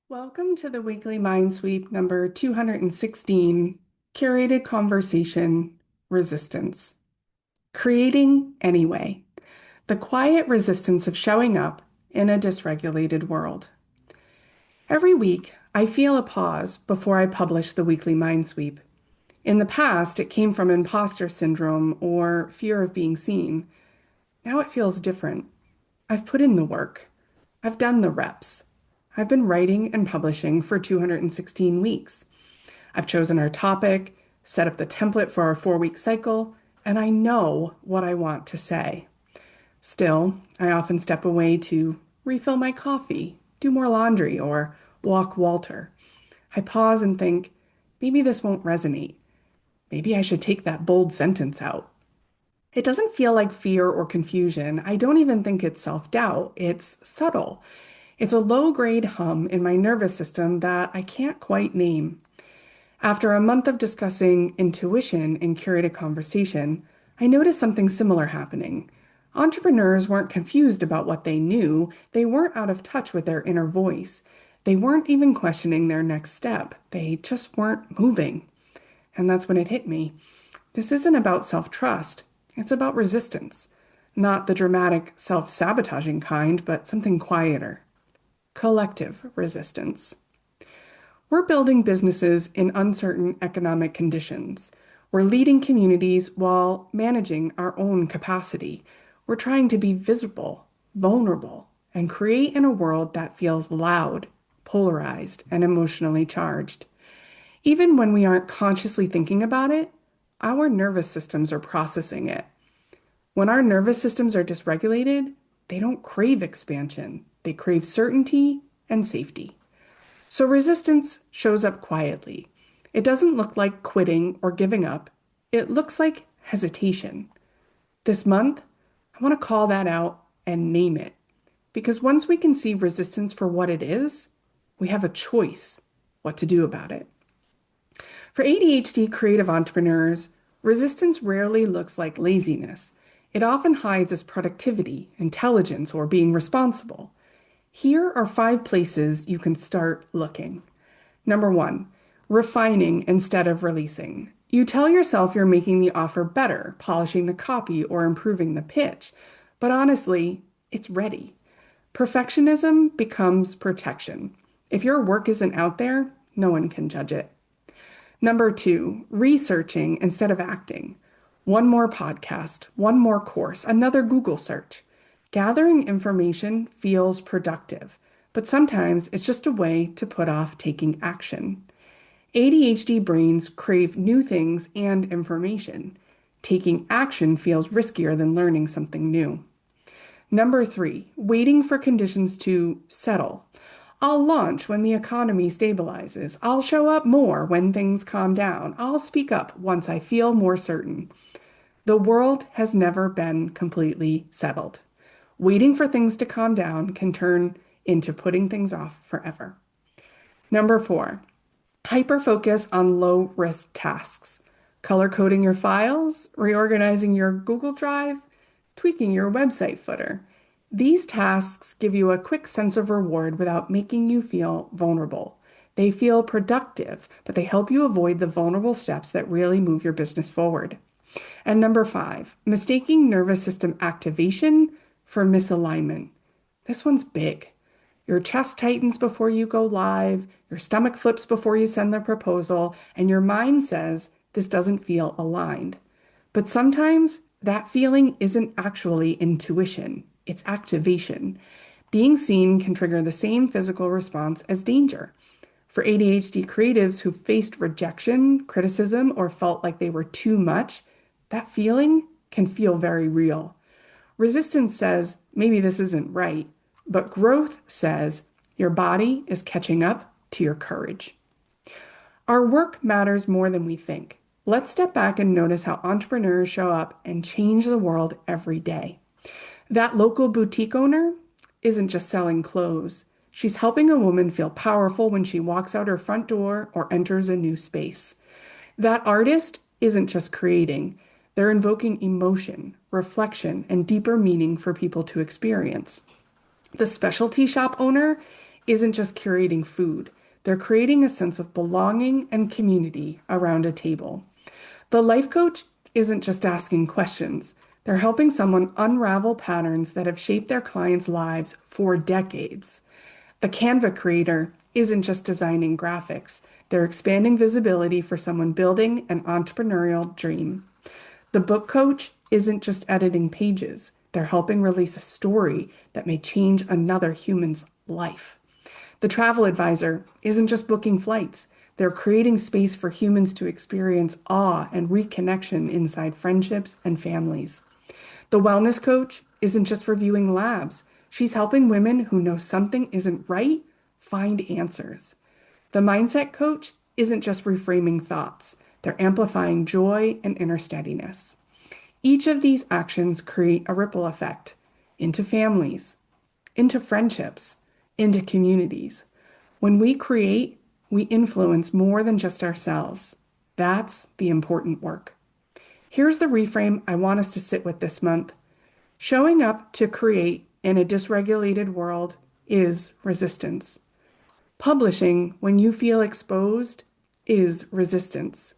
Welcome to the Weekly MindSweep number 216, Curated Conversation Resistance. Creating anyway. The quiet resistance of showing up in a dysregulated world. Every week, I feel a pause before I publish the Weekly MindSweep. In the past, it came from imposter syndrome or fear of being seen. Now it feels different. I've put in the work. I've done the reps. I've been writing and publishing for 216 weeks. I've chosen our topic, set up the template for our 4-week cycle, and I know what I want to say. Still, I often step away to refill my coffee, do more laundry, or walk Walter. I pause and think, maybe this won't resonate. Maybe I should take that bold sentence out. It doesn't feel like fear or confusion. I don't even think it's self-doubt. It's subtle. It's a low-grade hum in my nervous system that I can't quite name. After a month of discussing intuition in curated conversation, I noticed something similar happening. Entrepreneurs weren't confused about what they knew. They weren't out of touch with their inner voice. They weren't even questioning their next step. They just weren't moving. And that's when it hit me. This isn't about self-trust. It's about resistance. Not the dramatic, self-sabotaging kind, but something quieter. Collective resistance. We're building businesses in uncertain economic conditions. We're leading communities while managing our own capacity. We're trying to be visible, vulnerable, and create in a world that feels loud, polarized, and emotionally charged. Even when we aren't consciously thinking about it, our nervous systems are processing it. When our nervous systems are dysregulated, they don't crave expansion. They crave certainty and safety. So resistance shows up quietly. It doesn't look like quitting or giving up. It looks like hesitation. This month, I want to call that out and name it. Because once we can see resistance for what it is, we have a choice what to do about it. For ADHD creative entrepreneurs, resistance rarely looks like laziness. It often hides as productivity, intelligence, or being responsible. Here are 5 places you can start looking. Number 1, refining instead of releasing. You tell yourself you're making the offer better, polishing the copy, or improving the pitch, but honestly, it's ready. Perfectionism becomes protection. If your work isn't out there, no one can judge it. Number 2, researching instead of acting. One more podcast, one more course, another Google search. Gathering information feels productive, but sometimes it's just a way to put off taking action. ADHD brains crave new things and information. Taking action feels riskier than learning something new. Number 3, waiting for conditions to settle. I'll launch when the economy stabilizes. I'll show up more when things calm down. I'll speak up once I feel more certain. The world has never been completely settled. Waiting for things to calm down can turn into putting things off forever. Number 4, hyper-focus on low-risk tasks. Color coding your files, reorganizing your Google Drive, tweaking your website footer. These tasks give you a quick sense of reward without making you feel vulnerable. They feel productive, but they help you avoid the vulnerable steps that really move your business forward. And number 5, mistaking nervous system activation for misalignment. This one's big. Your chest tightens before you go live, your stomach flips before you send the proposal, and your mind says this doesn't feel aligned. But sometimes that feeling isn't actually intuition, it's activation. Being seen can trigger the same physical response as danger. For ADHD creatives who faced rejection, criticism, or felt like they were too much, that feeling can feel very real. Resistance says, maybe this isn't right, but growth says, your body is catching up to your courage. Our work matters more than we think. Let's step back and notice how entrepreneurs show up and change the world every day. That local boutique owner isn't just selling clothes. She's helping a woman feel powerful when she walks out her front door or enters a new space. That artist isn't just creating. They're invoking emotion, reflection, and deeper meaning for people to experience. The specialty shop owner isn't just curating food. They're creating a sense of belonging and community around a table. The life coach isn't just asking questions. They're helping someone unravel patterns that have shaped their clients' lives for decades. The Canva creator isn't just designing graphics. They're expanding visibility for someone building an entrepreneurial dream. The book coach isn't just editing pages. They're helping release a story that may change another human's life. The travel advisor isn't just booking flights. They're creating space for humans to experience awe and reconnection inside friendships and families. The wellness coach isn't just reviewing labs. She's helping women who know something isn't right find answers. The mindset coach isn't just reframing thoughts. They're amplifying joy and inner steadiness. Each of these actions create a ripple effect into families, into friendships, into communities. When we create, we influence more than just ourselves. That's the important work. Here's the reframe I want us to sit with this month. Showing up to create in a dysregulated world is resistance. Publishing when you feel exposed is resistance.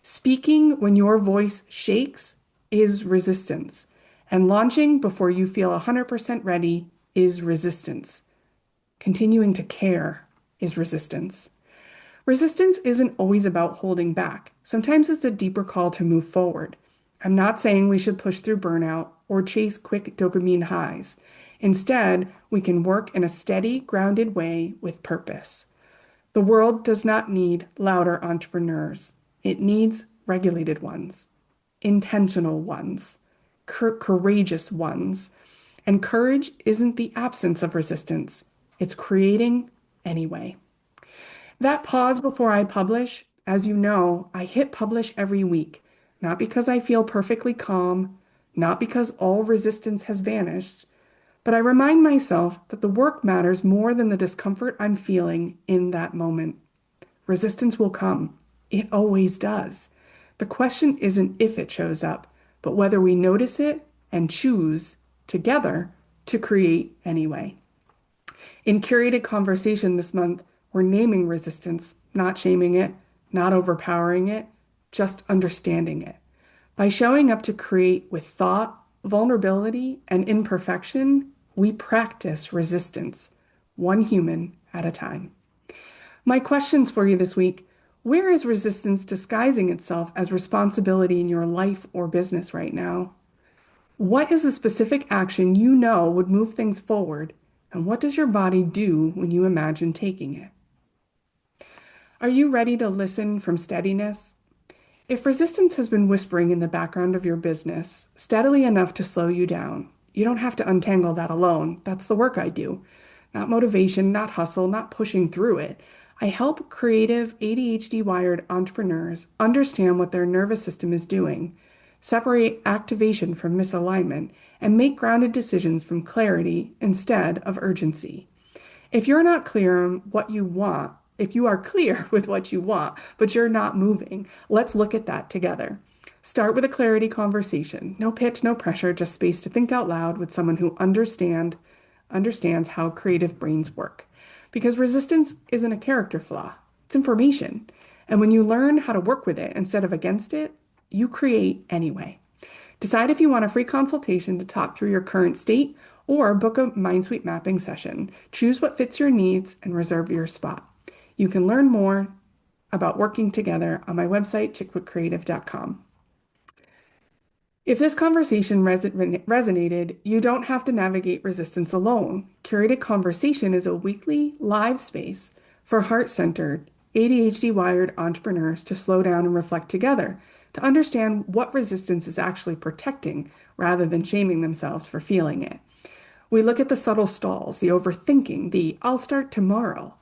Speaking when your voice shakes is resistance. And launching before you feel 100% ready is resistance. Continuing to care is resistance. Resistance isn't always about holding back. Sometimes it's a deeper call to move forward. I'm not saying we should push through burnout or chase quick dopamine highs. Instead, we can work in a steady, grounded way with purpose. The world does not need louder entrepreneurs. It needs regulated ones, intentional ones, courageous ones. And courage isn't the absence of resistance, it's creating anyway. That pause before I publish, as you know, I hit publish every week, not because I feel perfectly calm, not because all resistance has vanished, but I remind myself that the work matters more than the discomfort I'm feeling in that moment. Resistance will come. It always does. The question isn't if it shows up, but whether we notice it and choose together to create anyway. In curated conversation this month, we're naming resistance, not shaming it, not overpowering it, just understanding it. By showing up to create with thought, vulnerability, and imperfection, we practice resistance, one human at a time. My questions for you this week: where is resistance disguising itself as responsibility in your life or business right now? What is the specific action you know would move things forward? And what does your body do when you imagine taking it? Are you ready to listen from steadiness? If resistance has been whispering in the background of your business, steadily enough to slow you down, you don't have to untangle that alone. That's the work I do. Not motivation, not hustle, not pushing through it. I help creative ADHD wired entrepreneurs understand what their nervous system is doing, separate activation from misalignment, and make grounded decisions from clarity instead of urgency. If you're not clear on what you want, if you are clear with what you want, but you're not moving, let's look at that together. Start with a clarity conversation. No pitch, no pressure, just space to think out loud with someone who understands how creative brains work. Because resistance isn't a character flaw, it's information. And when you learn how to work with it instead of against it, you create anyway. Decide if you want a free consultation to talk through your current state or book a MindSweep mapping session. Choose what fits your needs and reserve your spot. You can learn more about working together on my website, chickwoodcreative.com. If this conversation resonated, you don't have to navigate resistance alone. Curated Conversation is a weekly live space for heart-centered, ADHD-wired entrepreneurs to slow down and reflect together, to understand what resistance is actually protecting rather than shaming themselves for feeling it. We look at the subtle stalls, the overthinking, the "I'll start tomorrow."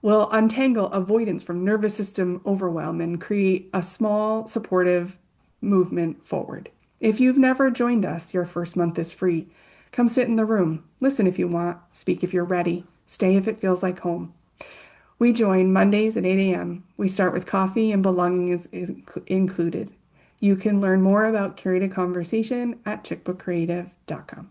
We'll untangle avoidance from nervous system overwhelm and create a small, supportive movement forward. If you've never joined us, your first month is free. Come sit in the room. Listen if you want. Speak if you're ready. Stay if it feels like home. We join Mondays at 8 a.m. We start with coffee and belonging is included. You can learn more about Curated Conversation at chickbookcreative.com.